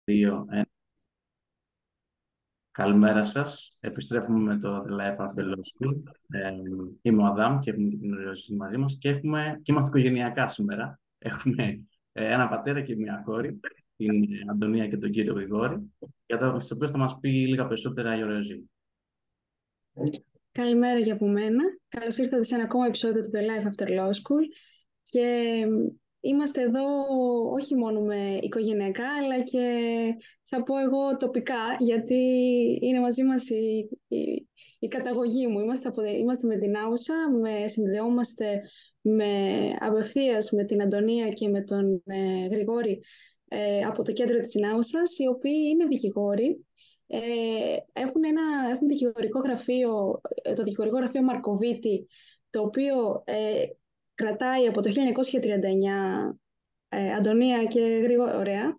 Δύο. Καλημέρα σας. Επιστρέφουμε με το The Life After Law School. Είμαι ο Αδάμ και έχουμε και την Ροζή μαζί μας και είμαστε οικογενειακά σήμερα. Έχουμε ένα πατέρα και μια κόρη, την Αντωνία και τον κύριο Γρηγόρη, για τα οποίους θα μας πει λίγα περισσότερα η Ροζή. Καλημέρα και από μένα. Καλώς ήρθατε σε ένα ακόμα επεισόδιο του The Life After Law School. Και είμαστε εδώ όχι μόνο με οικογενειακά, αλλά και θα πω εγώ τοπικά, γιατί είναι μαζί μας η καταγωγή μου. Είμαστε με την Άουσα, συνδεόμαστε απευθείας με την Αντωνία και με τον Γρηγόρη από το κέντρο της Άουσας, οι οποίοι είναι δικηγόροι. Έχουν δικηγορικό γραφείο, το δικηγορικό γραφείο Μαρκοβίτη, το οποίο κρατάει από το 1939 Αντωνία και Γρηγόρη, ωραία,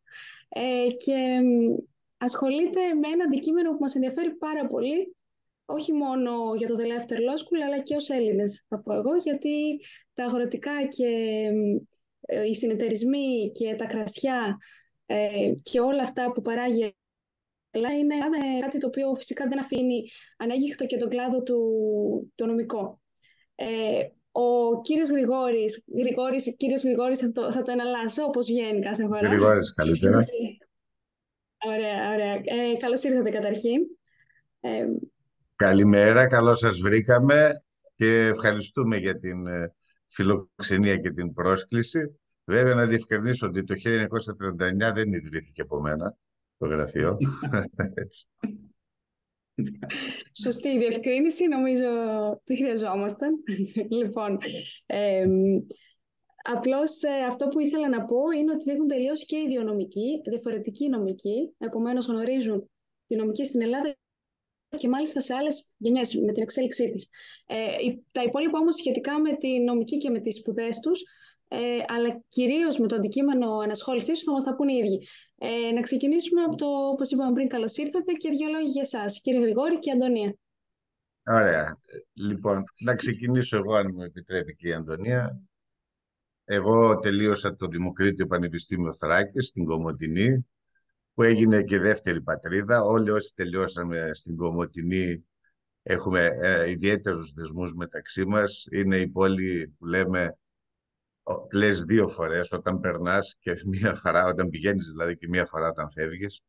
και ασχολείται με ένα αντικείμενο που μας ενδιαφέρει πάρα πολύ, όχι μόνο για το The Life After Law School, αλλά και ως Έλληνες, θα πω εγώ, γιατί τα αγροτικά και οι συνεταιρισμοί και τα κρασιά και όλα αυτά που παράγει, αλλά είναι κάτι το οποίο φυσικά δεν αφήνει ανέγγιχτο και τον κλάδο του το νομικό. Ο κύριος Γρηγόρης θα το εναλλάσσω όπως βγαίνει κάθε φορά. Γρηγόρης καλύτερα. Ωραία, ωραία. Καλώς ήρθατε καταρχήν. Καλημέρα, καλώς σας βρήκαμε και ευχαριστούμε για την φιλοξενία και την πρόσκληση. Βέβαια να διευκρινίσω ότι το 1939 δεν ιδρύθηκε από μένα το γραφείο. Σωστή διευκρίνηση, νομίζω δεν χρειαζόμασταν. Λοιπόν, απλώς αυτό που ήθελα να πω είναι ότι έχουν τελειώσει και οι δύο νομικοί, διαφορετικοί νομικοί, επομένως γνωρίζουν τη νομική στην Ελλάδα και μάλιστα σε άλλες γενιές με την εξέλιξή της. Τα υπόλοιπα όμως σχετικά με τη νομική και με τις σπουδές τους, αλλά κυρίως με το αντικείμενο ενασχόλησής τους θα μας τα πούνε οι ίδιοι. Να ξεκινήσουμε από το, όπως είπαμε πριν, καλώς ήρθατε και δύο λόγια για εσάς, κύριε Γρηγόρη και Αντωνία. Ωραία. Λοιπόν, να ξεκινήσω εγώ αν μου επιτρέπει και η Αντωνία. Εγώ τελείωσα το Δημοκρίτιο Πανεπιστήμιο Θράκης στην Κομοτηνή, που έγινε και δεύτερη πατρίδα. Όλοι όσοι τελειώσαμε στην Κομοτηνή έχουμε ιδιαίτερους δεσμούς μεταξύ μας. Είναι η πόλη που λες δύο φορές όταν περνάς και μία φορά όταν πηγαίνεις, δηλαδή, και μία φορά όταν φεύγεις.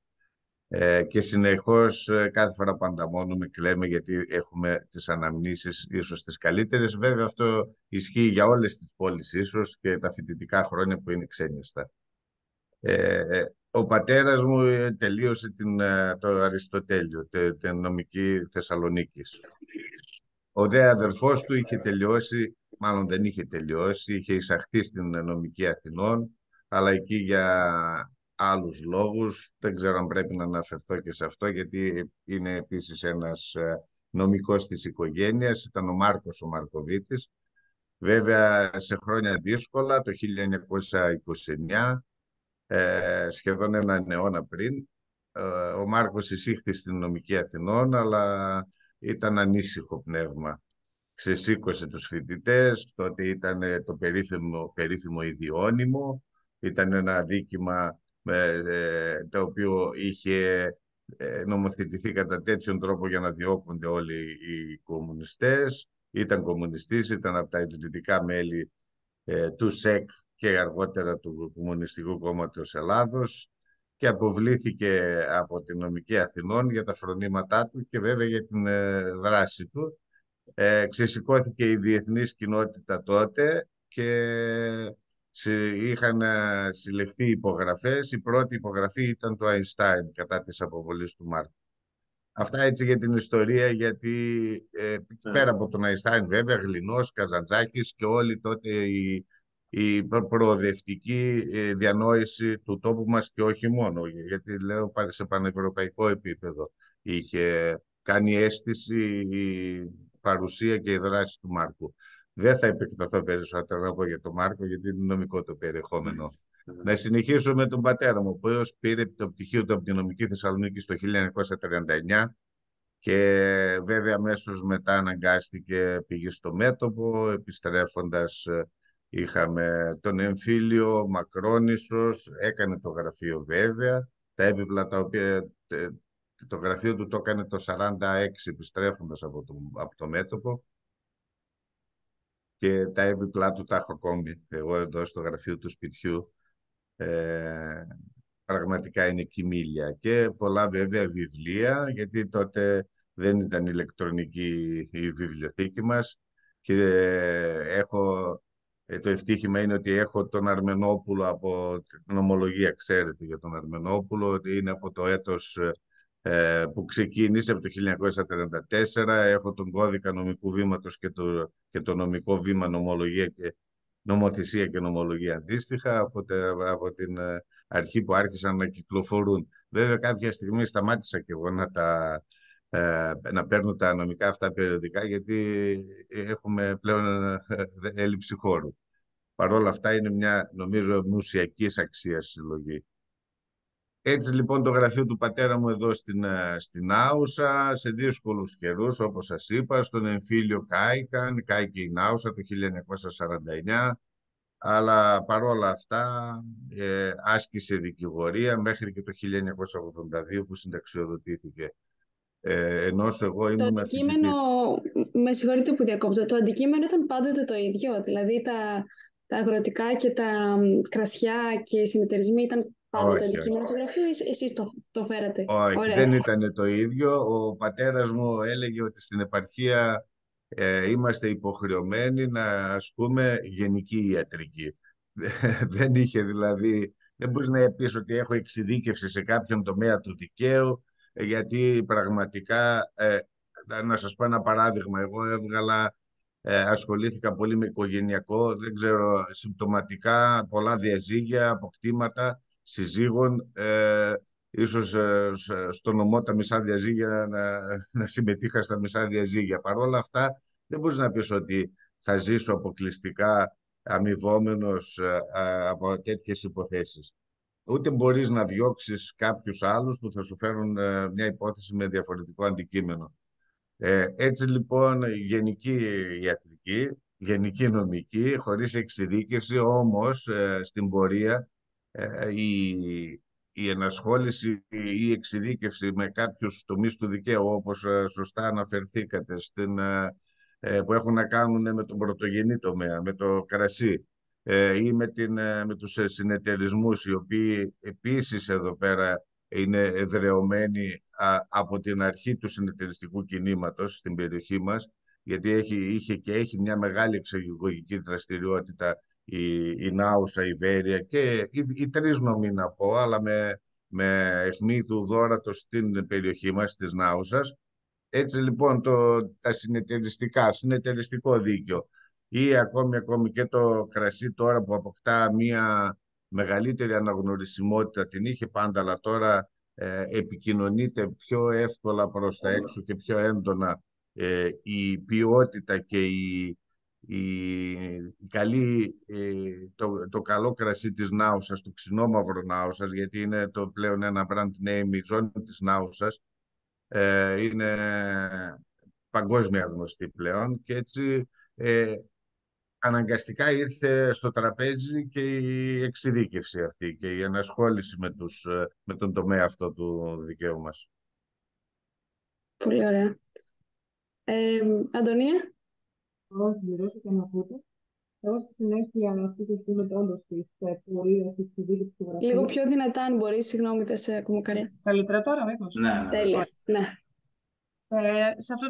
Και συνεχώς κάθε φορά που ανταμώνουμε κλαίμε γιατί έχουμε τις αναμνήσεις ίσως τις καλύτερες. Βέβαια αυτό ισχύει για όλες τις πόλεις ίσως και τα φοιτητικά χρόνια που είναι ξένιστα. Ο πατέρας μου τελείωσε το Αριστοτέλειο, την νομική Θεσσαλονίκης. Ο δε αδερφός του είχε τελειώσει, μάλλον δεν είχε τελειώσει, είχε εισαχθεί στην νομική Αθηνών, αλλά εκεί για άλλους λόγους, δεν ξέρω αν πρέπει να αναφερθώ και σε αυτό, γιατί είναι επίσης ένας νομικός της οικογένειας, ήταν ο Μάρκος ο Μαρκοβίτης. Βέβαια σε χρόνια δύσκολα, το 1929, σχεδόν έναν αιώνα πριν, ο Μάρκος εισήχθη στην νομική Αθηνών, αλλά ήταν ανήσυχο πνεύμα. Ξεσήκωσε τους φοιτητές, τότε ήταν το περίφημο ιδιώνυμο, ήταν ένα δίκημα το οποίο είχε νομοθετηθεί κατά τέτοιον τρόπο για να διώκονται όλοι οι κομμουνιστές. Ήταν κομμουνιστής, ήταν από τα ιδρυτικά μέλη του ΣΕΚ και αργότερα του Κομμουνιστικού Κόμματος Ελλάδος και αποβλήθηκε από την νομική Αθηνών για τα φρονήματά του και βέβαια για την δράση του. Ξεσηκώθηκε η διεθνής κοινότητα τότε και είχαν συλλεχθεί υπογραφές. Η πρώτη υπογραφή ήταν του Αϊνστάιν κατά της αποβολής του Μάρκου. Αυτά έτσι για την ιστορία, γιατί πέρα από τον Αϊνστάιν βέβαια, Γλινός, Καζαντζάκης και όλοι τότε η προοδευτική διανόηση του τόπου μας και όχι μόνο, γιατί λέω σε πανευρωπαϊκό επίπεδο είχε κάνει αίσθηση η παρουσία και η δράση του Μάρκου. Δεν θα επεκταθώ περισσότερο να πω για τον Μάρκο, γιατί είναι νομικό το περιεχόμενο. Να συνεχίσω με τον πατέρα μου, ο οποίος πήρε το πτυχίο του από την νομική Θεσσαλονίκη το 1939 και βέβαια αμέσως μετά αναγκάστηκε, πήγε στο μέτωπο. Επιστρέφοντας είχαμε τον εμφύλιο Μακρόνισσος, έκανε το γραφείο βέβαια τα έπιπλα τα οποία το γραφείο του το έκανε το 46 επιστρέφοντας από το μέτωπο, και τα έπιπλά του τα έχω ακόμη εγώ εδώ στο γραφείο του σπιτιού. Ε, Πραγματικά είναι κοιμήλια, και πολλά βέβαια βιβλία, γιατί τότε δεν ήταν ηλεκτρονική η βιβλιοθήκη μας, και το ευτύχημα είναι ότι έχω τον Αρμενόπουλο από την ομολογία, ξέρετε για τον Αρμενόπουλο, ότι είναι από το έτος που ξεκίνησε από το 1934. Έχω τον κώδικα νομικού βήματος και το νομικό βήμα νομολογία και νομοθεσία και νομολογία αντίστοιχα από την αρχή που άρχισαν να κυκλοφορούν. Βέβαια κάποια στιγμή σταμάτησα και εγώ να παίρνω τα νομικά αυτά περιοδικά, γιατί έχουμε πλέον έλλειψη χώρου. Παρ' όλα αυτά είναι μια, νομίζω, μουσιακής αξίας συλλογή. Έτσι λοιπόν το γραφείο του πατέρα μου εδώ στην Άουσα, σε δύσκολους καιρούς, όπως σας είπα, στον εμφύλιο κάηκε η Άουσα το 1949, αλλά παρόλα αυτά άσκησε δικηγορία μέχρι και το 1982 που συνταξιοδοτήθηκε. Ενώ εγώ Το ήμουν αντικείμενο, φοιτητής. με συγχωρείτε που διακόπτω, το αντικείμενο ήταν πάντοτε το ίδιο, δηλαδή τα αγροτικά και τα κρασιά και οι συνεταιρισμοί ήταν πάντοτε Όχι, όχι. αντικείμενο του γραφείου, ή εσείς το φέρατε? Όχι, Ωραία. δεν ήταν το ίδιο. Ο πατέρας μου έλεγε ότι στην επαρχία είμαστε υποχρεωμένοι να ασκούμε γενική ιατρική. Δεν είχε δηλαδή, δεν μπορείς να πεις ότι έχω εξειδίκευση σε κάποιον τομέα του δικαίου, γιατί πραγματικά, να σας πω ένα παράδειγμα, εγώ ασχολήθηκα πολύ με οικογενειακό, δεν ξέρω, συμπτωματικά, πολλά διαζύγια, αποκτήματα συζύγων, ίσως στο νομό τα μισά διαζύγια να συμμετείχα στα μισά διαζύγια. Παρ' όλα αυτά δεν μπορείς να πεις ότι θα ζήσω αποκλειστικά αμοιβόμενος από τέτοιες υποθέσεις. Ούτε μπορείς να διώξεις κάποιους άλλους που θα σου φέρουν μια υπόθεση με διαφορετικό αντικείμενο. Έτσι λοιπόν γενική ιατρική, γενική νομική, χωρίς εξειδίκευση, όμως στην πορεία η, η ενασχόληση ή η εξειδίκευση με κάποιους τομείς του δικαίου, όπως σωστά αναφερθήκατε, που έχουν να κάνουν με τον πρωτογενή τομέα, με το κρασί, ή με τους συνεταιρισμούς, οι οποίοι επίσης εδώ πέρα είναι εδραιωμένοι από την αρχή του συνεταιριστικού κινήματος στην περιοχή μας, γιατί είχε και έχει μια μεγάλη εξαγωγική δραστηριότητα η Νάουσα, η Βέρεια και οι τρεις νομοί, να πω, αλλά με αιχμή του δόρατος στην περιοχή μας της Νάουσας. Έτσι λοιπόν τα συνεταιριστικό δίκαιο, ή ακόμη και το κρασί τώρα που αποκτά μια μεγαλύτερη αναγνωρισιμότητα, την είχε πάντα, αλλά τώρα επικοινωνείται πιο εύκολα προς τα έξω και πιο έντονα η ποιότητα και το καλό κρασί της Νάουσας, του ξινόμαυρο Νάουσας, γιατί είναι το πλέον ένα brand name, η ζώνη της Νάουσας είναι παγκόσμια γνωστή πλέον, και έτσι αναγκαστικά ήρθε στο τραπέζι και η εξειδίκευση αυτή και η ενασχόληση με τον τομέα αυτό του δικαίου μας. Πολύ ωραία. Αντωνία. Να συμπληρώσω και να ακούτε. Εγώ στη συνέχεια αυτή τη στιγμή όντως της πορείας της συζήτησης του γραφείου. Λίγο πιο δυνατά, αν μπορείς, συγγνώμη, δεν σε ακούμε καλά. Καλύτερα τώρα, μήπως? Ναι. Τέλεια. Ναι. Σε αυτό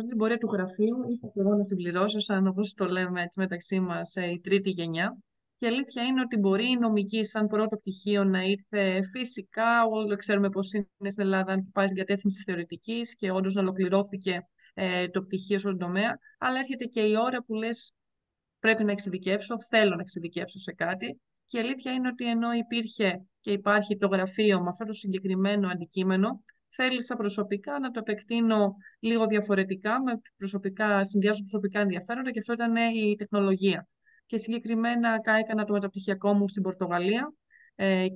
την πορεία του γραφείου ήρθα και εγώ να συμπληρώσω, σαν όπως το λέμε έτσι μεταξύ μας, η τρίτη γενιά. Και η αλήθεια είναι ότι μπορεί η νομική σαν πρώτο πτυχίο να ήρθε φυσικά, όλοι ξέρουμε πώς είναι στην Ελλάδα, αν πάει στην κατεύθυνση θεωρητικής και όντως να ολοκληρώθηκε το πτυχίο στον τομέα, αλλά έρχεται και η ώρα που λες πρέπει να εξειδικεύσω, θέλω να εξειδικεύσω σε κάτι. Και η αλήθεια είναι ότι ενώ υπήρχε και υπάρχει το γραφείο με αυτό το συγκεκριμένο αντικείμενο, θέλησα προσωπικά να το επεκτείνω λίγο διαφορετικά, συνδυάζω προσωπικά ενδιαφέροντα, και αυτό ήταν η τεχνολογία. Και συγκεκριμένα έκανα το μεταπτυχιακό μου στην Πορτογαλία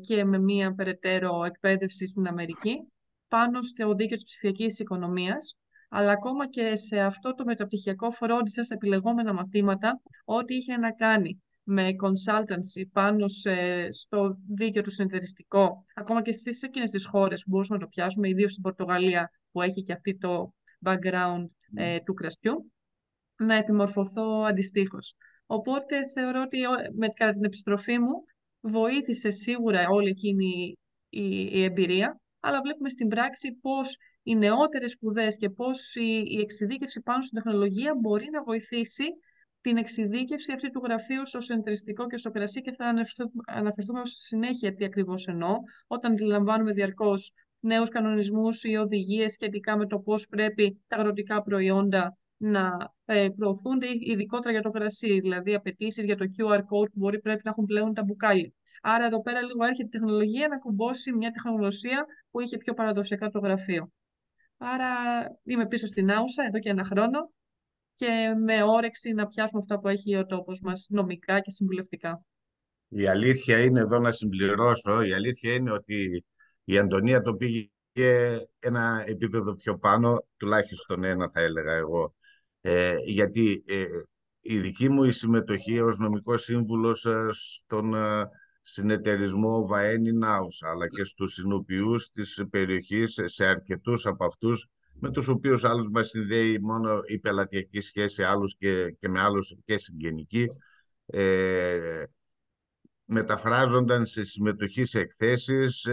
και με μία περαιτέρω εκπαίδευση στην Αμερική πάνω στο δίκαιο της ψηφιακής οικονομίας. Αλλά ακόμα και σε αυτό το μεταπτυχιακό φρόντισα στα επιλεγόμενα μαθήματα ό,τι είχε να κάνει με consultancy πάνω στο δίκαιο του συνεταιριστικό, ακόμα και στις εκείνες τις χώρες που μπορούσαμε να το πιάσουμε, ιδίως στην Πορτογαλία που έχει και αυτή το background του κρασιού, να επιμορφωθώ αντιστοίχως. Οπότε θεωρώ ότι κατά την επιστροφή μου βοήθησε σίγουρα όλη εκείνη η εμπειρία, αλλά βλέπουμε στην πράξη πώς οι νεότερες σπουδές και πώς η εξειδίκευση πάνω στην τεχνολογία μπορεί να βοηθήσει την εξειδίκευση αυτή του γραφείου στο συνεταιριστικό και στο κρασί, και θα αναφερθούμε στη συνέχεια τι ακριβώς εννοώ, όταν αντιλαμβάνουμε διαρκώς νέους κανονισμούς ή οδηγίες σχετικά με το πώς πρέπει τα αγροτικά προϊόντα να προωθούνται, ειδικότερα για το κρασί, δηλαδή απαιτήσεις για το QR code που πρέπει να έχουν πλέον τα μπουκάλια. Άρα εδώ πέρα λίγο έρχεται η τεχνολογία να κουμπώσει μια τεχνογνωσία που είχε πιο παραδοσιακά το γραφείο. Άρα είμαι πίσω στην Άουσα εδώ και ένα χρόνο και με όρεξη να πιάσουμε αυτά που έχει ο τόπος μας νομικά και συμβουλευτικά. Η αλήθεια είναι, εδώ να συμπληρώσω, η αλήθεια είναι ότι η Αντωνία το πήγε ένα επίπεδο πιο πάνω, τουλάχιστον ένα θα έλεγα εγώ. Γιατί η δική μου η συμμετοχή ως νομικός σύμβουλος στον συνεταιρισμό Βαένι Νάους, αλλά και στους συνοποιούς της περιοχής, σε αρκετούς από αυτούς, με τους οποίους άλλους μας συνδέει μόνο η πελατειακή σχέση, άλλους και με άλλους και συγγενική, μεταφράζονταν σε συμμετοχή σε εκθέσεις,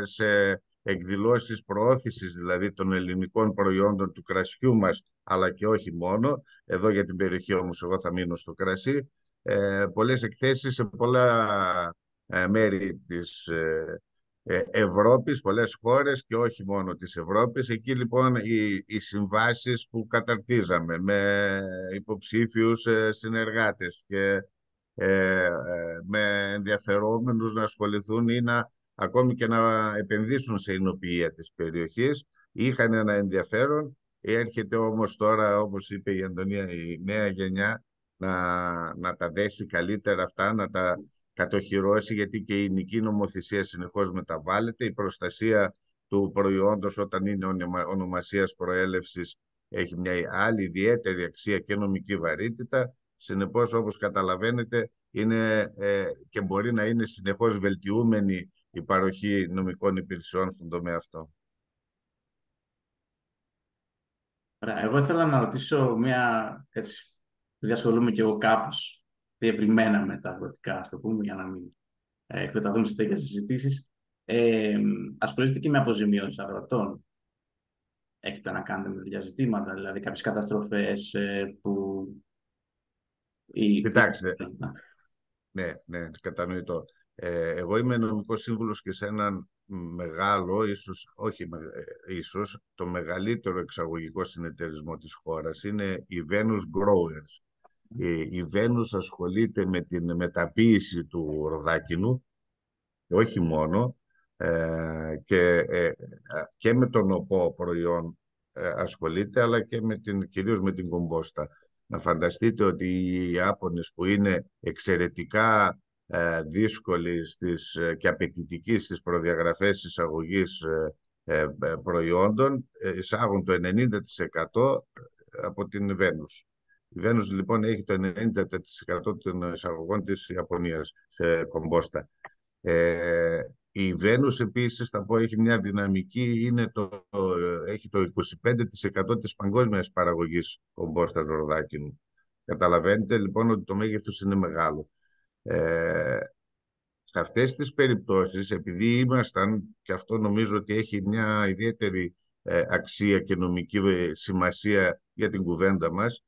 σε εκδηλώσεις προώθησης δηλαδή των ελληνικών προϊόντων του κρασιού μας, αλλά και όχι μόνο. Εδώ για την περιοχή όμως εγώ θα μείνω στο κρασί. Πολλές εκθέσεις σε πολλά μέρη της Ευρώπης, πολλές χώρες και όχι μόνο της Ευρώπης. Εκεί λοιπόν οι συμβάσεις που καταρτίζαμε με υποψήφιους συνεργάτες και με ενδιαφερόμενους να ασχοληθούν ή ακόμη και να επενδύσουν σε εινοποιία της περιοχής, είχαν ένα ενδιαφέρον. Έρχεται όμως τώρα, όπως είπε η Αντωνία, η νέα γενιά να τα δέσει καλύτερα αυτά, να τα κατοχυρώσει, γιατί και η ελληνική νομοθεσία συνεχώς μεταβάλλεται. Η προστασία του προϊόντος όταν είναι ονομασίας προέλευσης έχει μια άλλη ιδιαίτερη αξία και νομική βαρύτητα. Συνεπώς, όπως καταλαβαίνετε, είναι και μπορεί να είναι συνεχώς βελτιούμενη η παροχή νομικών υπηρεσιών στον τομέα αυτό. Εγώ ήθελα να ρωτήσω έτσι, επειδή ασχολούμαι και εγώ κάπως διευρυμένα με τα αγροτικά, ας το πούμε, για να μην εκτεταθούμε σε τέτοιες συζητήσεις. Ασχολείστε και με αποζημιώσεις αγροτών. Έχετε να κάνετε με τέτοια ζητήματα, δηλαδή κάποιες καταστροφές που... Κοιτάξτε, ναι, κατανοητό. Εγώ είμαι νομικός σύμβουλος και σε έναν μεγάλο, ίσως το μεγαλύτερο εξαγωγικό συνεταιρισμό της χώρας. Είναι η Venus Growers. Η Venus ασχολείται με την μεταποίηση του ροδάκινου και όχι μόνο, και με τον οπό προϊόν ασχολείται, αλλά και κυρίως με την κομπόστα. Να φανταστείτε ότι οι Ιάπωνες, που είναι εξαιρετικά δύσκολοι και απαιτητικοί στις προδιαγραφές εισαγωγής προϊόντων, εισάγουν το 90% από την Βένους. Η Βένους λοιπόν έχει το 90% των εισαγωγών της Ιαπωνίας σε κομπόστα. Η Βένους επίσης, θα πω, έχει μια δυναμική, έχει το 25% της παγκόσμιας παραγωγής κομπόστας ροδάκινου. Καταλαβαίνετε λοιπόν ότι το μέγεθος είναι μεγάλο. Σε αυτές τις περιπτώσεις, επειδή ήμασταν, και αυτό νομίζω ότι έχει μια ιδιαίτερη αξία και νομική σημασία για την κουβέντα μας,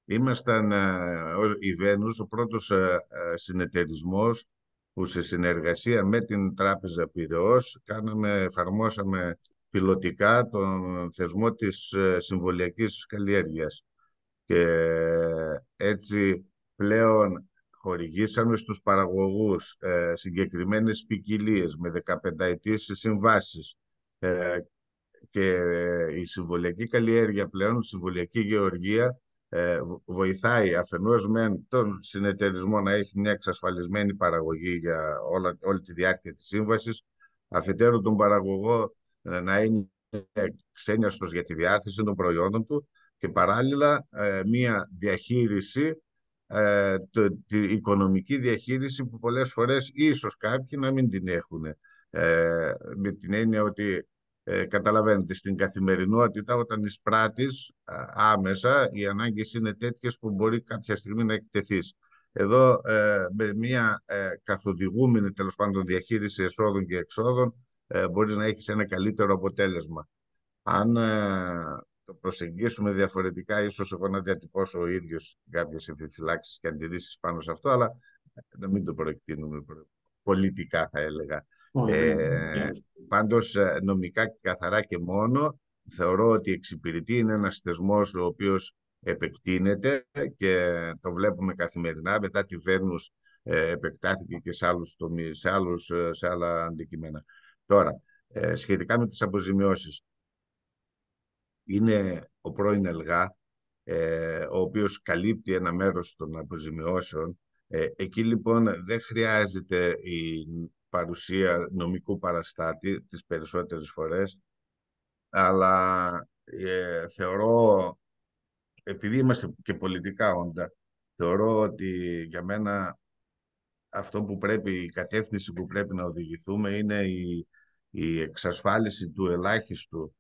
ήμασταν η Βένους ο πρώτος συνεταιρισμός που σε συνεργασία με την Τράπεζα Πειραιώς εφαρμόσαμε πιλωτικά τον θεσμό της συμβολιακής καλλιέργειας. Και έτσι πλέον χορηγήσαμε στους παραγωγούς συγκεκριμένες ποικιλίες με 15ετήσεις συμβάσεις, και η συμβολιακή καλλιέργεια πλέον, η συμβολιακή γεωργία, βοηθάει αφενός με τον συνεταιρισμό να έχει μια εξασφαλισμένη παραγωγή για όλη τη διάρκεια της σύμβασης, αφετέρου τον παραγωγό να είναι ξένιαστος για τη διάθεση των προϊόντων του, και παράλληλα μια διαχείριση τη οικονομική διαχείριση που πολλές φορές ίσως κάποιοι να μην την έχουν. Με την έννοια ότι καταλαβαίνετε, στην καθημερινότητα όταν εισπράττεις άμεσα, οι ανάγκες είναι τέτοιες που μπορεί κάποια στιγμή να εκτεθείς. Εδώ με μια καθοδηγούμενη τέλος πάντων διαχείριση εσόδων και εξόδων μπορείς να έχεις ένα καλύτερο αποτέλεσμα. Αν το προσεγγίσουμε διαφορετικά, ίσως εγώ να διατυπώσω ο ίδιος κάποιες επιφυλάξεις και αντιρρήσεις πάνω σε αυτό, αλλά να μην το προεκτείνουμε πολιτικά, θα έλεγα. Όχι, Ε, Πάντως, νομικά και καθαρά και μόνο, θεωρώ ότι εξυπηρετεί, είναι ένας θεσμός ο οποίος επεκτείνεται και το βλέπουμε καθημερινά. Μετά τη Βένους επεκτάθηκε και σε άλλους τομείς, σε άλλα αντικείμενα. Τώρα, σχετικά με τις αποζημιώσεις, είναι ο πρώην ΕΛΓΑ, ο οποίος καλύπτει ένα μέρος των αποζημιώσεων. Εκεί λοιπόν δεν χρειάζεται η παρουσία νομικού παραστάτη τις περισσότερες φορές, αλλά θεωρώ, επειδή είμαστε και πολιτικά όντα, θεωρώ ότι για μένα αυτό που πρέπει, η κατεύθυνση που πρέπει να οδηγηθούμε είναι η εξασφάλιση του ελάχιστου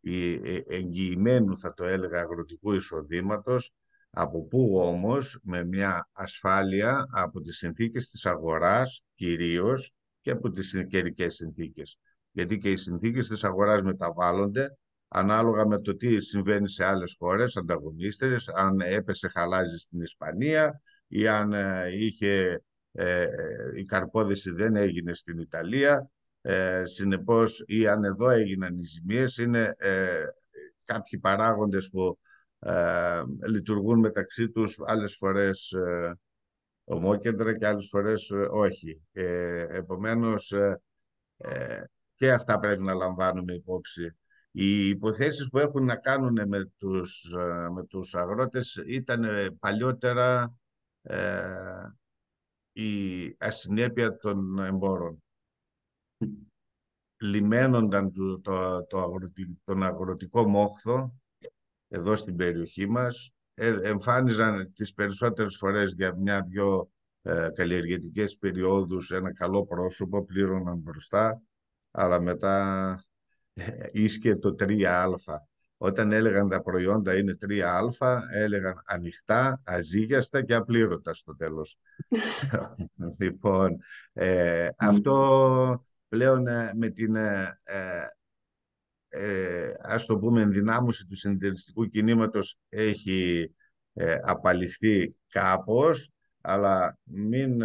ή εγγυημένου, θα το έλεγα, αγροτικού εισοδήματος, από πού όμως με μια ασφάλεια από τις συνθήκες της αγοράς κυρίως και από τις καιρικές συνθήκες. Γιατί και οι συνθήκες της αγοράς μεταβάλλονται ανάλογα με το τι συμβαίνει σε άλλες χώρες ανταγωνίστερες, αν έπεσε χαλάζι στην Ισπανία ή αν η καρπόδηση δεν έγινε στην Ιταλία. Συνεπώς, ή αν εδώ έγιναν οι ζημίες, είναι κάποιοι παράγοντες που λειτουργούν μεταξύ τους άλλες φορές ομόκεντρα και άλλες φορές όχι. Επομένως, και αυτά πρέπει να λαμβάνουμε υπόψη. Οι υποθέσεις που έχουν να κάνουν με τους αγρότες ήταν παλιότερα η ασυνέπεια των εμπόρων. Λιμένονταν τον αγροτικό μόχθο εδώ στην περιοχή μας, εμφάνιζαν τις περισσότερες φορές για μια-δυο καλλιεργητικές περιόδους ένα καλό πρόσωπο, πλήρωναν μπροστά, αλλά μετά ίσχυε το 3α. Όταν έλεγαν τα προϊόντα είναι 3α, έλεγαν ανοιχτά, αζύγιαστα και απλήρωτα στο τέλος. Λοιπόν, αυτό πλέον με την ας το πούμε ενδυνάμωση του συνεταιριστικού κινήματος έχει απαλληφθεί κάπως, αλλά μην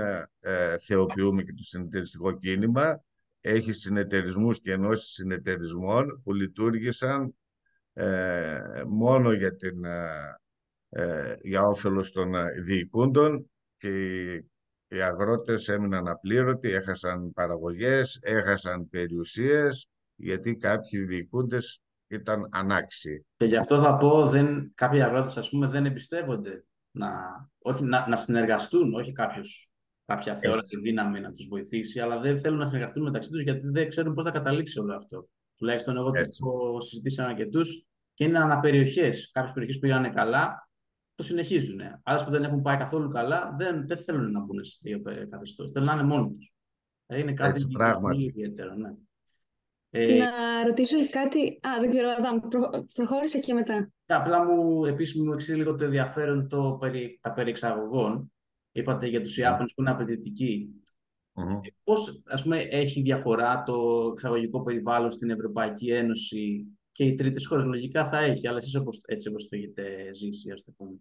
θεοποιούμε και το συνεταιριστικό κίνημα. Έχει συνεταιρισμούς και ενώσεις συνεταιρισμών που λειτουργήσαν μόνο για όφελος των διοικούντων, και οι αγρότες έμειναν απλήρωτοι, έχασαν παραγωγές, έχασαν περιουσίες, γιατί κάποιοι διοικούντες ήταν ανάξιοι. Και γι' αυτό θα πω, κάποιοι αγρότες, ας πούμε, δεν εμπιστεύονται όχι να συνεργαστούν, όχι κάποια θεώρηση δύναμη να τους βοηθήσει, αλλά δεν θέλουν να συνεργαστούν μεταξύ τους γιατί δεν ξέρουν πώς θα καταλήξει όλο αυτό. Τουλάχιστον εγώ το έχω συζητήσει αναρκετούς και είναι αναπεριοχές. Κάποιες περιοχές πήγανε καλά, το συνεχίζουν. Άλλες που δεν έχουν πάει καθόλου καλά, δεν θέλουν να μπουν σε δύο καθεστώς. Θέλουν να είναι μόνοι τους. Είναι κάτι πολύ ιδιαίτερο, ναι. Να ρωτήσω κάτι. Δεν ξέρω, προχώρησε και μετά. Απλά επίσης μου εξήγησε λίγο το ενδιαφέρον τα περί εξαγωγών. Είπατε για τους Ιάπωνες που είναι απαιτητικοί. Πώς, ας πούμε, έχει διαφορά το εξαγωγικό περιβάλλον στην Ευρωπαϊκή Ένωση και οι τρίτες χώρες? Λογικά θα έχει, αλλά εσείς έτσι όπως το έχετε ζήσει, ας το πούμε.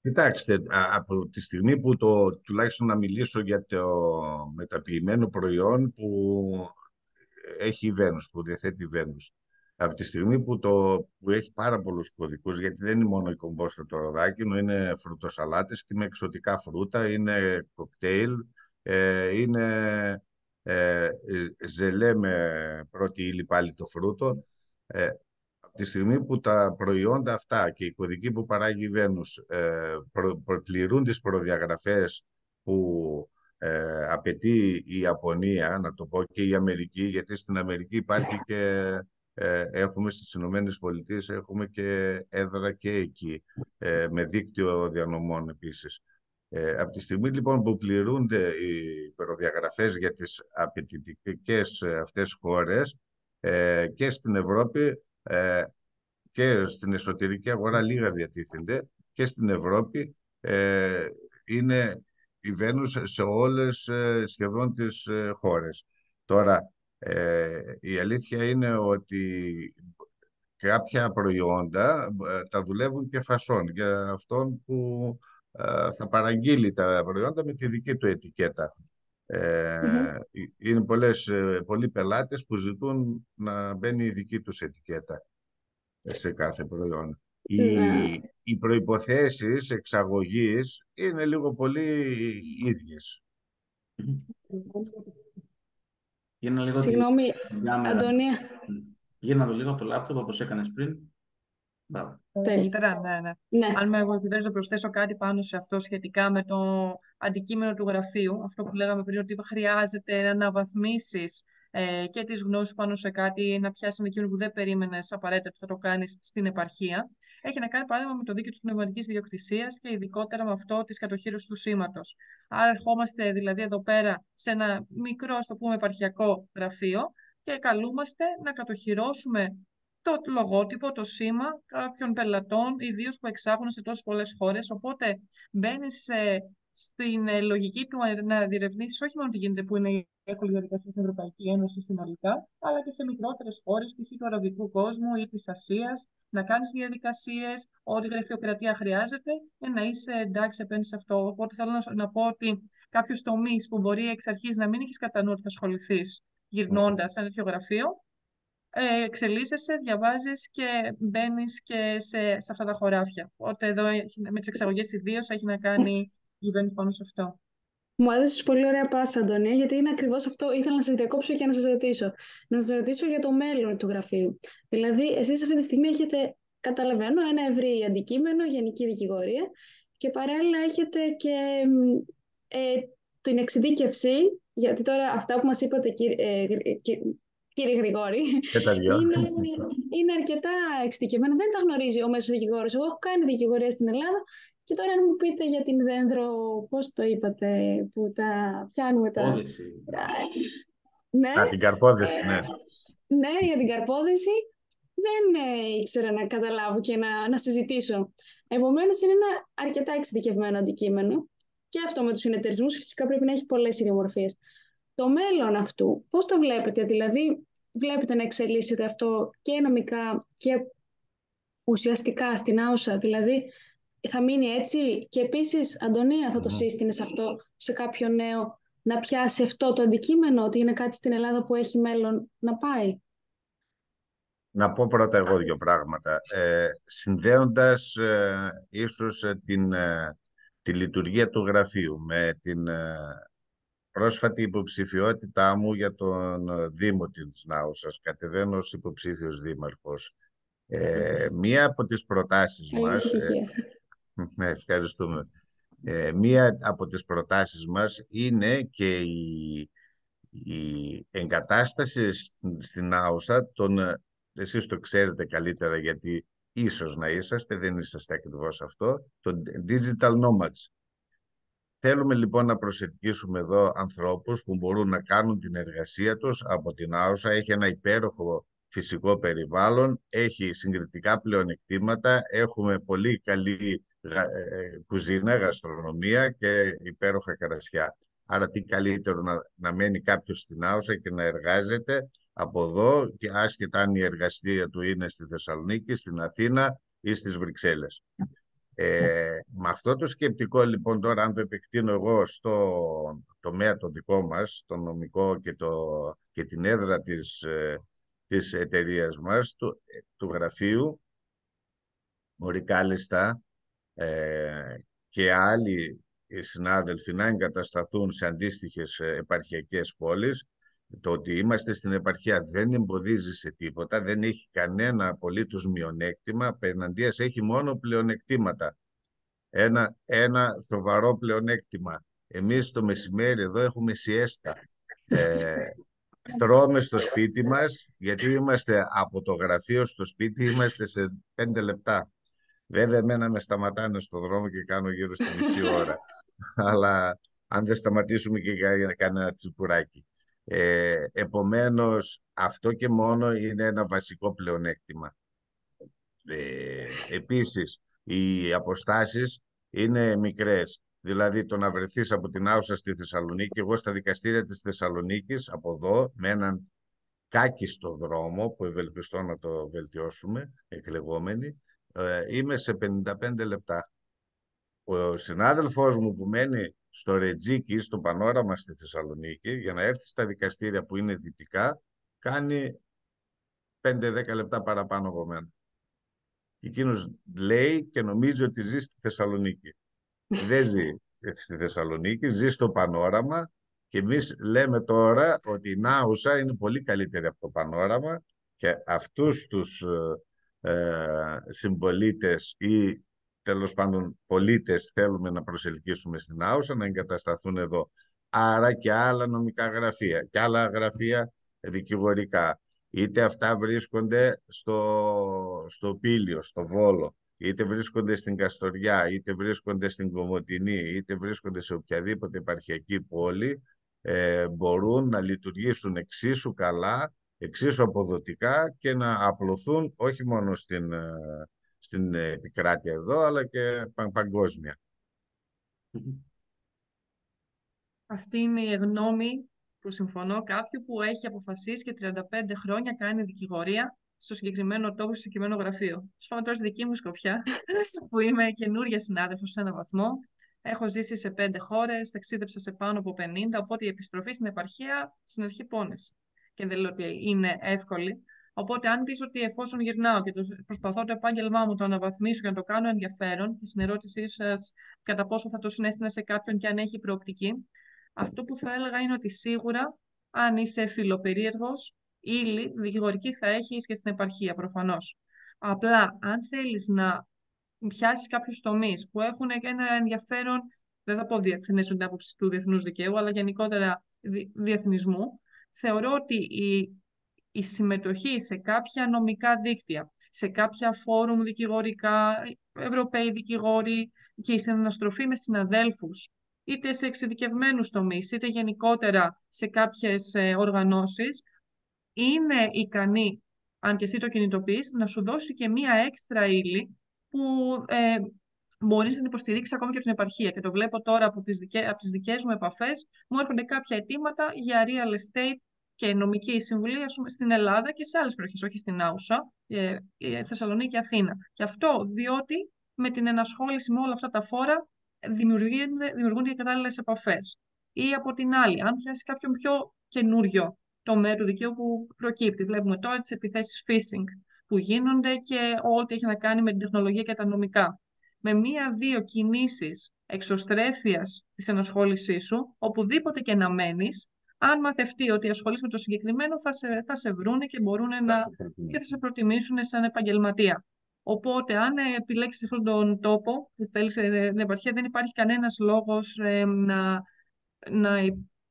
Κοιτάξτε, από τη στιγμή που τουλάχιστον να μιλήσω για το μεταποιημένο προϊόν που έχει η Βένους, που διαθέτει η Βένους. Από τη στιγμή που έχει πάρα πολλούς κωδικούς, γιατί δεν είναι μόνο η κομπόστα το ροδάκινο, είναι φρουτοσαλάτες και είναι εξωτικά φρούτα, είναι κοκτέιλ, είναι ζελέ με πρώτη ύλη πάλι το φρούτο. Από τη στιγμή που τα προϊόντα αυτά και οι κωδικοί που παράγει η Βένους πληρούν τις προδιαγραφές που απαιτεί η Ιαπωνία, να το πω, και η Αμερική, γιατί στην Αμερική υπάρχει και έχουμε στις Ηνωμένες Πολιτείες, έχουμε και έδρα και εκεί, με δίκτυο διανομών επίσης. Από τη στιγμή λοιπόν που πληρούνται οι προδιαγραφές για τις απαιτητικές αυτές χώρες, και στην Ευρώπη και στην εσωτερική αγορά λίγα διατίθενται, και στην Ευρώπη βαίνουν σε όλες σχεδόν τις χώρες. Τώρα, η αλήθεια είναι ότι κάποια προϊόντα τα δουλεύουν και φασόν για αυτόν που θα παραγγείλει τα προϊόντα με τη δική του ετικέτα. Είναι πολλοί πελάτες που ζητούν να μπαίνει η δική τους ετικέτα σε κάθε προϊόν. Οι προϋποθέσεις εξαγωγής είναι λίγο πολύ ίδιες. Γίνα λίγο Συγγνώμη, την κάμερα. Αντωνία. Γίνα το λίγο από το λάπτοπ όπως έκανες πριν. Μπράβο. Καλύτερα, ναι. Ναι. Αν με επιτρέπετε να προσθέσω κάτι πάνω σε αυτό σχετικά με το αντικείμενο του γραφείου, αυτό που λέγαμε πριν, ότι χρειάζεται να αναβαθμίσεις και τις γνώσεις πάνω σε κάτι, να πιάσεις αντικείμενο που δεν περίμενες απαραίτητα ότι θα το κάνεις στην επαρχία. Έχει να κάνει παράδειγμα με το δίκαιο της πνευματικής ιδιοκτησίας και ειδικότερα με αυτό της κατοχύρωσης του σήματος. Άρα, ερχόμαστε δηλαδή εδώ πέρα σε ένα μικρό, ας το πούμε, επαρχιακό γραφείο και καλούμαστε να κατοχυρώσουμε το λογότυπο, το σήμα κάποιων πελατών, ιδίως που εξάγουν σε τόσες πολλές χώρες. Οπότε μπαίνεις στην λογική του να διερευνήσεις όχι μόνο τι γίνεται που είναι η εύκολη διαδικασία στην Ευρωπαϊκή Ένωση συνολικά, αλλά και σε μικρότερες χώρες, π.χ. του αραβικού κόσμου ή της Ασίας, να κάνεις διαδικασίες, ό,τι γραφειοκρατία χρειάζεται, για να είσαι εντάξει απέναντι σε αυτό. Οπότε θέλω να πω ότι κάποιους τομείς που μπορεί εξ αρχής να μην έχεις κατά νου ότι θα ασχοληθείς γυρνώντας σε ένα τέτοιο γραφείο, εξελίσσεσαι, διαβάζεις και μπαίνεις και σε αυτά τα χωράφια. Οπότε εδώ με τις εξαγωγές ιδίως έχει να κάνει η μπαίνεις πάνω σε αυτό. Μου έδωσες πολύ ωραία πάσα, Αντωνία, γιατί είναι ακριβώς αυτό. Ήθελα να σας διακόψω και να σας ρωτήσω. Να σας ρωτήσω για το μέλλον του γραφείου. Δηλαδή, εσείς αυτή τη στιγμή έχετε, καταλαβαίνω, ένα ευρύ αντικείμενο, γενική δικηγορία, και παράλληλα έχετε και την εξειδίκευση, γιατί τώρα αυτά που μας είπατε, κύριε Γρηγόρη, Και τα δυο. είναι αρκετά εξειδικευμένα. Δεν τα γνωρίζει ο μέσος δικηγόρος. Εγώ έχω κάνει δικηγορία στην Ελλάδα και τώρα αν μου πείτε για την δένδρο, πώς το είπατε, που τα πιάνουμε τα... Πόδηση. Ναι. Την καρπόδεση, ναι. Ναι, για την καρπόδεση δεν ήξερα να καταλάβω και να συζητήσω. Επομένως είναι ένα αρκετά εξειδικευμένο αντικείμενο και αυτό με τους συνεταιρισμούς φυσικά πρέπει να έχει πολλές ιδιομορφίες. Το μέλλον αυτού, πώς το βλέπετε, δηλαδή βλέπετε να εξελίσσεται αυτό και νομικά και ουσιαστικά στην άουσα, δηλαδή θα μείνει έτσι και επίσης, Αντωνία, θα το σύστηνες αυτό σε κάποιο νέο να πιάσει αυτό το αντικείμενο, ότι είναι κάτι στην Ελλάδα που έχει μέλλον να πάει? Να πω πρώτα εγώ δύο πράγματα. Συνδέοντας ίσως τη λειτουργία του γραφείου με την πρόσφατη υποψηφιότητά μου για τον Δήμο της Νάουσας, κατεβαίνω ως υποψήφιος δήμαρχος. Μία από τις προτάσεις μας... ευχαριστούμε. Μία από τις προτάσεις μας είναι και η εγκατάσταση στην Άουσα εσείς το ξέρετε καλύτερα γιατί ίσως να είσαστε, δεν είσαστε ακριβώς αυτό, το digital nomads. Θέλουμε λοιπόν να προσελκύσουμε εδώ ανθρώπους που μπορούν να κάνουν την εργασία τους από την Άουσα. Έχει ένα υπέροχο φυσικό περιβάλλον, έχει συγκριτικά πλεονεκτήματα, έχουμε πολύ καλή κουζίνα, γαστρονομία και υπέροχα κρασιά. Άρα τι καλύτερο να μένει κάποιος στην Άουσα και να εργάζεται από εδώ, και άσχετα αν η εργασία του είναι στη Θεσσαλονίκη, στην Αθήνα ή στις Βρυξέλλες. Με αυτό το σκεπτικό λοιπόν τώρα, αν το επεκτείνω εγώ στο τομέα το δικό μας, το νομικό και την έδρα της εταιρείας μας, του γραφείου, μπορεί κάλλιστα και άλλοι συνάδελφοι να εγκατασταθούν σε αντίστοιχες επαρχιακές πόλεις. Το ότι είμαστε στην επαρχία δεν εμποδίζει σε τίποτα, δεν έχει κανένα απολύτως μειονέκτημα, απέναντίας έχει μόνο πλεονεκτήματα. Ένα σοβαρό πλεονέκτημα. Εμείς το μεσημέρι εδώ έχουμε σιέστα. τρώμε στο σπίτι μας, γιατί είμαστε από το γραφείο στο σπίτι, είμαστε σε 5 λεπτά. Βέβαια, εμένα με σταματάνε στο δρόμο και κάνω γύρω στη μισή ώρα. Αλλά αν δεν σταματήσουμε και για κανένα τσιπουράκι. Επομένως, αυτό και μόνο είναι ένα βασικό πλεονέκτημα. Επίσης, οι αποστάσεις είναι μικρές. Δηλαδή, το να βρεθείς από την Άουσα στη Θεσσαλονίκη, εγώ στα δικαστήρια της Θεσσαλονίκης, από εδώ, με έναν κάκιστο δρόμο, που ευελπιστώ να το βελτιώσουμε, εκλεγόμενοι, είμαι σε 55 λεπτά. Ο συνάδελφός μου που μένει στο Ρετζίκι, στο Πανόραμα στη Θεσσαλονίκη, για να έρθει στα δικαστήρια που είναι δυτικά, κάνει 5-10 λεπτά παραπάνω από μένα. Εκείνος λέει και νομίζει ότι ζει στη Θεσσαλονίκη. Δεν ζει στη Θεσσαλονίκη, ζει στο Πανόραμα και εμείς λέμε τώρα ότι η Νάουσα είναι πολύ καλύτερη από το Πανόραμα και αυτούς τους συμπολίτες ή τέλος πάντων πολίτες θέλουμε να προσελκύσουμε στην Άουσα να εγκατασταθούν εδώ. Άρα και άλλα νομικά γραφεία και άλλα γραφεία δικηγορικά. Είτε αυτά βρίσκονται στο Πήλιο, στο Βόλο, είτε βρίσκονται στην Καστοριά, είτε βρίσκονται στην Κομοτηνή, είτε βρίσκονται σε οποιαδήποτε επαρχιακή πόλη, μπορούν να λειτουργήσουν εξίσου καλά, εξίσου αποδοτικά και να απλωθούν όχι μόνο στην επικράτεια εδώ, αλλά και παγκόσμια. Αυτή είναι η γνώμη που συμφωνώ κάποιου που έχει αποφασίσει και 35 χρόνια κάνει δικηγορία στο συγκεκριμένο τόπο, στο συγκεκριμένο γραφείο. Πάμε τώρα στη δική μου σκοπιά, που είμαι καινούργια συνάδελφος σε έναν βαθμό. Έχω ζήσει σε 5 χώρες, ταξίδεψα σε πάνω από 50, οπότε η επιστροφή στην επαρχία στην αρχή πόνες. Και δεν λέω ότι είναι εύκολη. Οπότε, αν πεις ότι εφόσον γυρνάω και προσπαθώ το επάγγελμά μου το αναβαθμίσω και να το κάνω ενδιαφέρον, και στην ερώτησή σας κατά πόσο θα το συνέστηνα σε κάποιον και αν έχει προοπτική, αυτό που θα έλεγα είναι ότι σίγουρα, αν είσαι φιλοπερίεργος, ύλη δικηγορική θα έχεις και στην επαρχία, προφανώς. Απλά, αν θέλεις να πιάσεις κάποιους τομείς που έχουν ένα ενδιαφέρον, δεν θα πω διεθνές με την άποψη του διεθνούς δικαίου, αλλά γενικότερα διεθνισμού, θεωρώ ότι η συμμετοχή σε κάποια νομικά δίκτυα, σε κάποια φόρουμ δικηγορικά, Ευρωπαίοι δικηγόροι και η συναναστροφή με συναδέλφους, είτε σε εξειδικευμένους τομείς, είτε γενικότερα σε κάποιες οργανώσεις, είναι ικανή, αν και εσύ το κινητοποιείς, να σου δώσει και μία έξτρα ύλη που μπορείς να την υποστηρίξεις ακόμη και από την επαρχία. Και το βλέπω τώρα από τις δικές μου επαφές, μου έρχονται κάποια αιτήματα για real estate και νομική συμβουλή, ας πούμε, στην Ελλάδα και σε άλλες περιοχές, όχι στην Άουσα, Θεσσαλονίκη και Αθήνα. Και αυτό διότι με την ενασχόληση με όλα αυτά τα φόρα δημιουργούνται και κατάλληλες επαφές. Ή από την άλλη, αν πιάσει κάποιον πιο καινούριο τομέα του δικαίου που προκύπτει. Βλέπουμε τώρα τις επιθέσεις phishing που γίνονται και ό,τι έχει να κάνει με την τεχνολογία και τα νομικά. Με μία-δύο κινήσεις εξωστρέφειας της ενασχόλησής σου, οπουδήποτε και να μένεις, αν μαθευτεί ότι ασχολείσαι με το συγκεκριμένο, θα σε βρούνε και και θα σε προτιμήσουν σαν επαγγελματία. Οπότε, αν επιλέξεις αυτόν τον τόπο που θέλεις στην επαρχία, δεν υπάρχει κανένας λόγος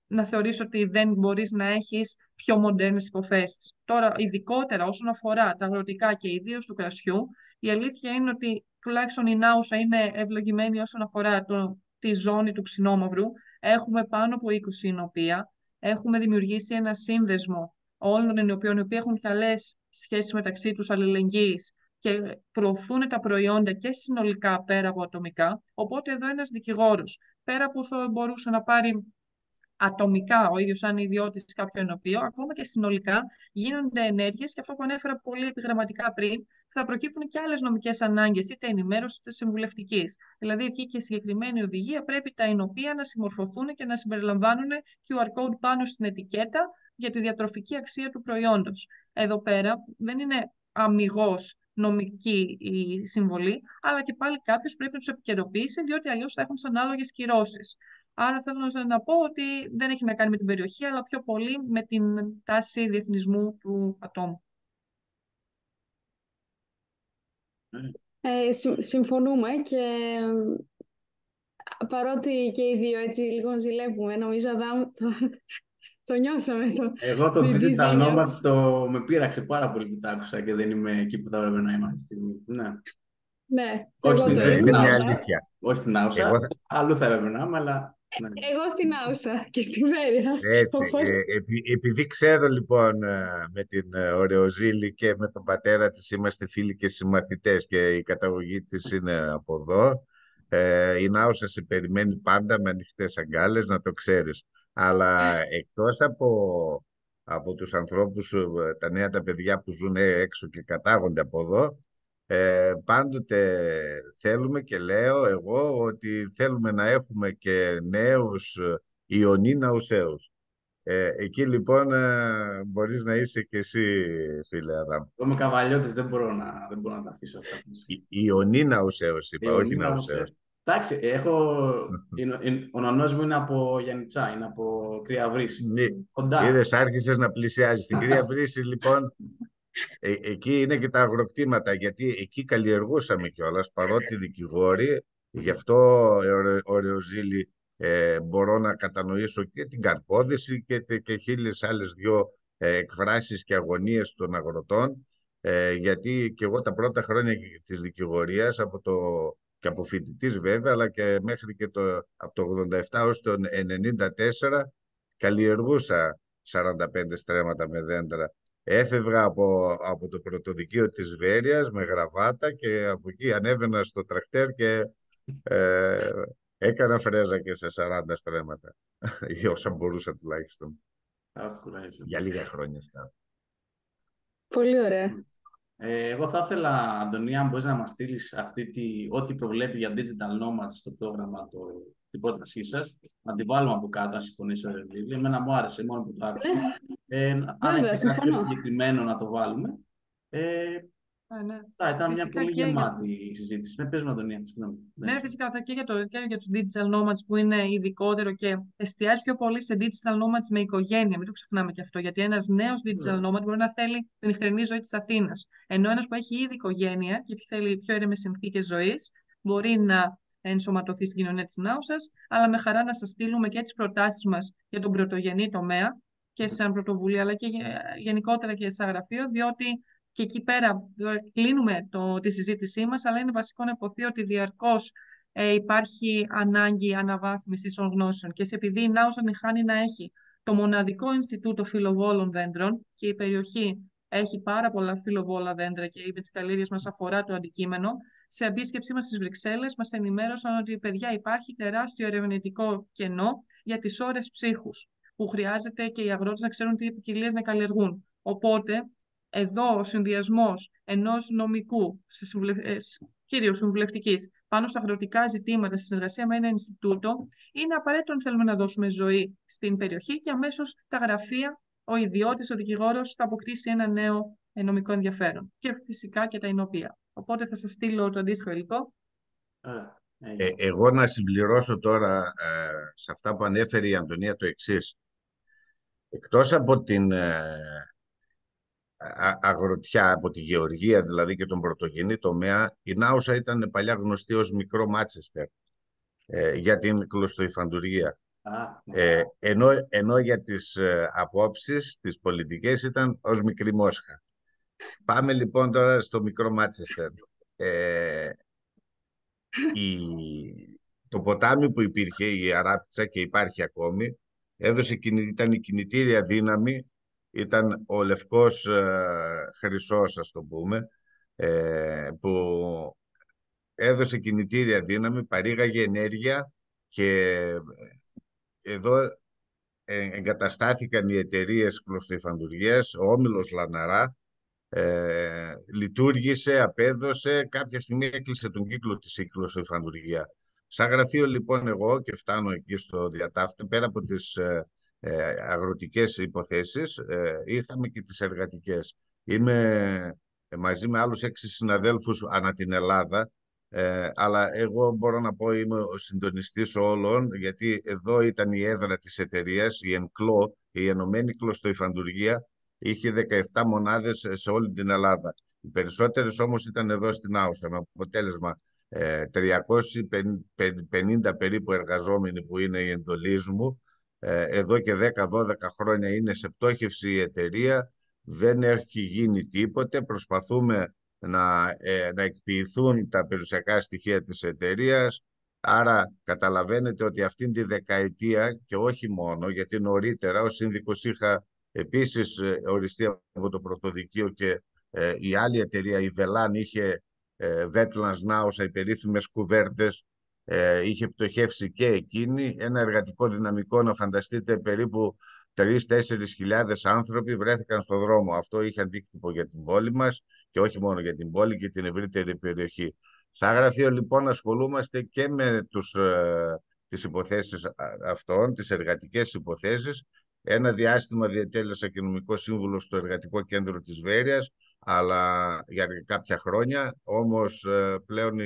να θεωρείς ότι δεν μπορείς να έχεις πιο μοντέρνες υποθέσεις. Τώρα, ειδικότερα όσον αφορά τα αγροτικά και ιδίως του κρασιού, η αλήθεια είναι ότι τουλάχιστον η Νάουσα είναι ευλογημένη όσον αφορά τη ζώνη του ξινόμαυρου. Έχουμε πάνω από 20 εινοπία. Έχουμε δημιουργήσει ένα σύνδεσμο όλων των εινοποιών, οι οποίοι έχουν καλές σχέσεις μεταξύ τους, αλληλεγγύης και προωθούν τα προϊόντα και συνολικά πέρα από ατομικά. Οπότε εδώ ένας δικηγόρος, πέρα που θα μπορούσε να πάρει ατομικά ο ίδιος σαν ιδιώτης κάποιο ενωπείο, ακόμα και συνολικά γίνονται ενέργειες και αυτό που ανέφερα πολύ επιγραμματικά πριν, θα προκύπτουν και άλλες νομικές ανάγκες, είτε ενημέρωση είτε συμβουλευτικής. Δηλαδή, εκεί και συγκεκριμένη οδηγία πρέπει τα ενωπεία να συμμορφωθούν και να συμπεριλαμβάνουν QR code πάνω στην ετικέτα για τη διατροφική αξία του προϊόντος. Εδώ πέρα δεν είναι αμιγώς νομική η συμβολή, αλλά και πάλι κάποιος πρέπει να τους επικαιροποιήσει, διότι αλλιώς θα έχουν τις ανάλογες κυρώσεις. Άρα θέλω να πω ότι δεν έχει να κάνει με την περιοχή, αλλά πιο πολύ με την τάση διεθνισμού του ατόμου. Συμφωνούμε και παρότι και οι δύο έτσι λίγο ζηλεύουμε, νομίζω Αδάμ, Το νιώσαμε Εγώ το με Digital Disney. Nomads με πείραξε πάρα πολύ που το άκουσα και δεν είμαι εκεί που θα έπρεπε να είμαστε αυτή τη στιγμή. Ναι. Ναι, και Όχι εγώ στην, το όχι Είναι στην είδα. μια Άουσα. αλήθεια. Όχι στην Άουσα. Εγώ Αλλού θα έπρεπε να είμαι, αλλά. Ναι. Εγώ στην Άουσα και στη Βέρεια. Έτσι, Οπότε, επειδή ξέρω λοιπόν με την Ωρεοζήλη και με τον πατέρα της είμαστε φίλοι και συμμαθητές και η καταγωγή της είναι από εδώ, η Νάουσα σε περιμένει πάντα με ανοιχτές αγκάλες, να το ξέρεις. Αλλά εκτός από τους ανθρώπους, τα νέα τα παιδιά που ζουν έξω και κατάγονται από εδώ, πάντοτε θέλουμε και λέω εγώ ότι θέλουμε να έχουμε και νέους Ιωνί Ναουσαίους. Εκεί λοιπόν μπορείς να είσαι και εσύ, φίλε Αδάμ. Εγώ είμαι καβαλιώτης, δεν μπορώ να τα αφήσω αυτά. Ιωνί Ναουσαίος είπα, όχι Ιωνίνα Ουσέ. Ναουσαίος. Εντάξει, ο νονός μου είναι από Γιαννιτσά, είναι από Κρύα Βρύση. Κοντά. Είδες, άρχισες να πλησιάζεις. Στην Κρύα Βρύση λοιπόν, εκεί είναι και τα αγροκτήματα, γιατί εκεί καλλιεργούσαμε κιόλας, παρότι δικηγόροι, γι' αυτό Ωρεοζήλη μπορώ να κατανοήσω και την καρπόδηση και χίλιες άλλες δυο εκφράσεις και αγωνίες των αγροτών, γιατί και εγώ τα πρώτα χρόνια της δικηγορίας και από φοιτητής βέβαια, αλλά και μέχρι και από το 87 ως το 94 καλλιεργούσα 45 στρέμματα με δέντρα. Έφευγα από το πρωτοδικείο της Βέρειας με γραβάτα και από εκεί ανέβαινα στο τρακτέρ και ε, έκανα φρέζα και σε 40 στρέμματα. Ή όσα μπορούσα τουλάχιστον. Για λίγα χρόνια. πολύ ωραία. Εγώ θα ήθελα, Αντωνία, αν μπορείς να μας στείλεις ό,τι προβλέπει για Digital Nomads στο πρόγραμμα, την πρότασή σας, να την βάλουμε από κάτω, αν συμφωνήσω, Ρεβίλη. Εμένα μου άρεσε μόνο που το άκουσα. Αν Βέβαια, έχετε κάτι πιο συμφωνώ. συγκεκριμένο να το βάλουμε. Ναι. Ήταν μια Φυσικά πολύ και γεμάτη συζήτηση. Με πες με, Αντωνία. Συγγνώμη. Ναι, φυσικά και για τους digital nomads που είναι ειδικότερο και εστιάζει πιο πολύ σε digital nomads με οικογένεια. Μην το ξεχνάμε και αυτό. Γιατί ένας νέος digital nomad μπορεί να θέλει την νυχτερινή ζωή της Αθήνας. Ενώ ένας που έχει ήδη οικογένεια και θέλει πιο ήρεμες συνθήκες ζωής μπορεί να ενσωματωθεί στην κοινωνία της Νάουσας, αλλά με χαρά να σας στείλουμε και τις προτάσεις μας για τον πρωτογενή τομέα και σαν πρωτοβουλία, αλλά και γενικότερα και σαν γραφείο, διότι και εκεί πέρα κλείνουμε τη συζήτησή μας, αλλά είναι βασικό να υποθεί ότι διαρκώς υπάρχει ανάγκη αναβάθμισης των γνώσεων. Και επειδή η Νάουσα χάνει να έχει το μοναδικό Ινστιτούτο Φιλοβόλων Δέντρων και η περιοχή έχει πάρα πολλά φιλοβόλα δέντρα και με τις καλλιέργειες μας αφορά το αντικείμενο, σε επίσκεψή μας στις Βρυξέλλες μας ενημέρωσαν ότι παιδιά υπάρχει τεράστιο ερευνητικό κενό για τις ώρες ψύχους, που χρειάζεται και οι αγρότες να ξέρουν τι ποικιλίες να καλλιεργούν. Οπότε, εδώ ο συνδυασμός ενός νομικού, κυρίως συμβουλευτικής, πάνω στα αγροτικά ζητήματα, στη συνεργασία με ένα Ινστιτούτο, είναι απαραίτητο αν θέλουμε να δώσουμε ζωή στην περιοχή και αμέσως τα γραφεία, ο ιδιώτης, ο δικηγόρος θα αποκτήσει ένα νέο νομικό ενδιαφέρον. Και φυσικά και τα εινοπία. Οπότε θα σας στείλω το αντίστοιχο υλικό. Εγώ να συμπληρώσω τώρα σε αυτά που ανέφερε η Αντωνία το εξής. Εκτός από την αγροτιά, από τη γεωργία δηλαδή και τον πρωτογενή τομέα, η Νάουσα ήταν παλιά γνωστή ως μικρό Μάτσεστερ για την κλωστοϊφαντουργία. Ενώ για τις απόψεις, τις πολιτικές ήταν ως μικρή Μόσχα. Πάμε λοιπόν τώρα στο μικρό Μάτσεστερ. Το ποτάμι που υπήρχε, η Αράπητσα και υπάρχει ακόμη, ήταν η κινητήρια δύναμη, ήταν ο λευκός χρυσός, ας το πούμε, που έδωσε κινητήρια δύναμη, παρήγαγε ενέργεια και εδώ εγκαταστάθηκαν οι εταιρείες κλωστοϊφαντουργίας, ο Όμιλος Λαναρά, λειτουργήσε, απέδωσε, κάποια στιγμή έκλεισε τον κύκλο της η κλωστοϊφαντουργία. Σαν γραφείο λοιπόν εγώ και φτάνω εκεί στο διατάφτα, πέρα από τις αγροτικές υποθέσεις, είχαμε και τις εργατικές. Είμαι μαζί με άλλους 6 συναδέλφους ανά την Ελλάδα, αλλά εγώ μπορώ να πω είμαι ο συντονιστής όλων, γιατί εδώ ήταν η έδρα της εταιρείας, η ΕΝΚΛΟ, η Ενωμένη Κλωστοϊφαντουργία, είχε 17 μονάδες σε όλη την Ελλάδα. Οι περισσότερες όμως ήταν εδώ στην Άουσα, με αποτέλεσμα 350 περίπου εργαζόμενοι που είναι η εντολή μου εδώ και 10-12 χρόνια είναι σε πτώχευση η εταιρεία, δεν έχει γίνει τίποτε. Προσπαθούμε να εκποιηθούν τα περιουσιακά στοιχεία της εταιρείας. Άρα καταλαβαίνετε ότι αυτήν τη δεκαετία, και όχι μόνο, γιατί νωρίτερα ως σύνδικος είχα επίσης οριστεί από το πρωτοδικείο και η άλλη εταιρεία, η Velan, είχε Wetlands Now, οι περίφημες κουβέρτες, είχε πτωχεύσει και εκείνη. Ένα εργατικό δυναμικό, να φανταστείτε, περίπου 3-4 χιλιάδες άνθρωποι βρέθηκαν στο δρόμο. Αυτό είχε αντίκτυπο για την πόλη μας και όχι μόνο για την πόλη και την ευρύτερη περιοχή. Σαν γραφείο λοιπόν ασχολούμαστε και με τις υποθέσεις αυτών, τις εργατικές υποθέσεις. Ένα διάστημα διατέλεσα και νομικός σύμβουλος στο Εργατικό Κέντρο της Βέρειας, αλλά για κάποια χρόνια. Όμως πλέον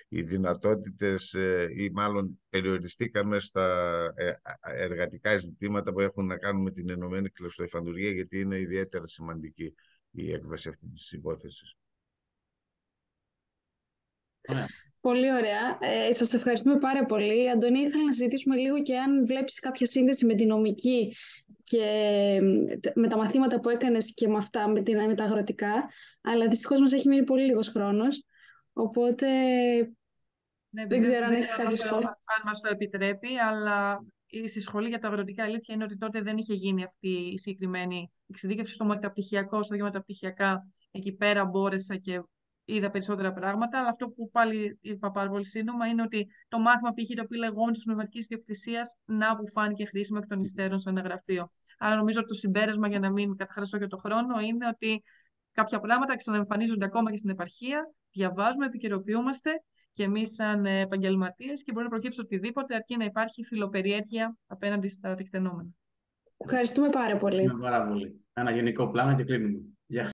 οι δυνατότητες ή μάλλον περιοριστήκαμε στα εργατικά ζητήματα που έχουν να κάνουν με την ενωμένη κλωστοεφαντουργία, γιατί είναι ιδιαίτερα σημαντική η έκβαση αυτή της υπόθεσης. Πολύ ωραία. Σας ευχαριστούμε πάρα πολύ. Αντωνία, ήθελα να συζητήσουμε λίγο και αν βλέπεις κάποια σύνδεση με την νομική και με τα μαθήματα που έκανες και με αυτά, με τα αγροτικά. Αλλά δυστυχώς μας έχει μείνει πολύ λίγος χρόνος. Οπότε Ναι, δεν ξέρω αν έχεις κάποιο σχόλιο. αν μας το επιτρέπει, αλλά στη σχολή για τα αγροτικά, αλήθεια είναι ότι τότε δεν είχε γίνει αυτή η συγκεκριμένη εξειδίκευση στο μεταπτυχιακό, στο δύο μεταπτυχιακά. Εκεί πέρα μπόρεσα και είδα περισσότερα πράγματα, αλλά αυτό που πάλι είπα πάρα πολύ σύντομα είναι ότι το μάθημα π.χ. το οποίο λεγόμενο τη πνευματική ιδιοκτησία, να που φάνηκε χρήσιμο εκ των υστέρων σε ένα γραφείο. Άρα νομίζω ότι το συμπέρασμα, για να μην καταχραστώ και το χρόνο, είναι ότι κάποια πράγματα ξαναεμφανίζονται ακόμα και στην επαρχία, διαβάζουμε, επικαιροποιούμαστε και εμείς σαν επαγγελματίες και μπορεί να προκύψει οτιδήποτε, αρκεί να υπάρχει φιλοπεριέργεια απέναντι στα τεκτενόμενα. Ευχαριστούμε πάρα πολύ. Ένα γενικό πλάνο και κλείνουμε.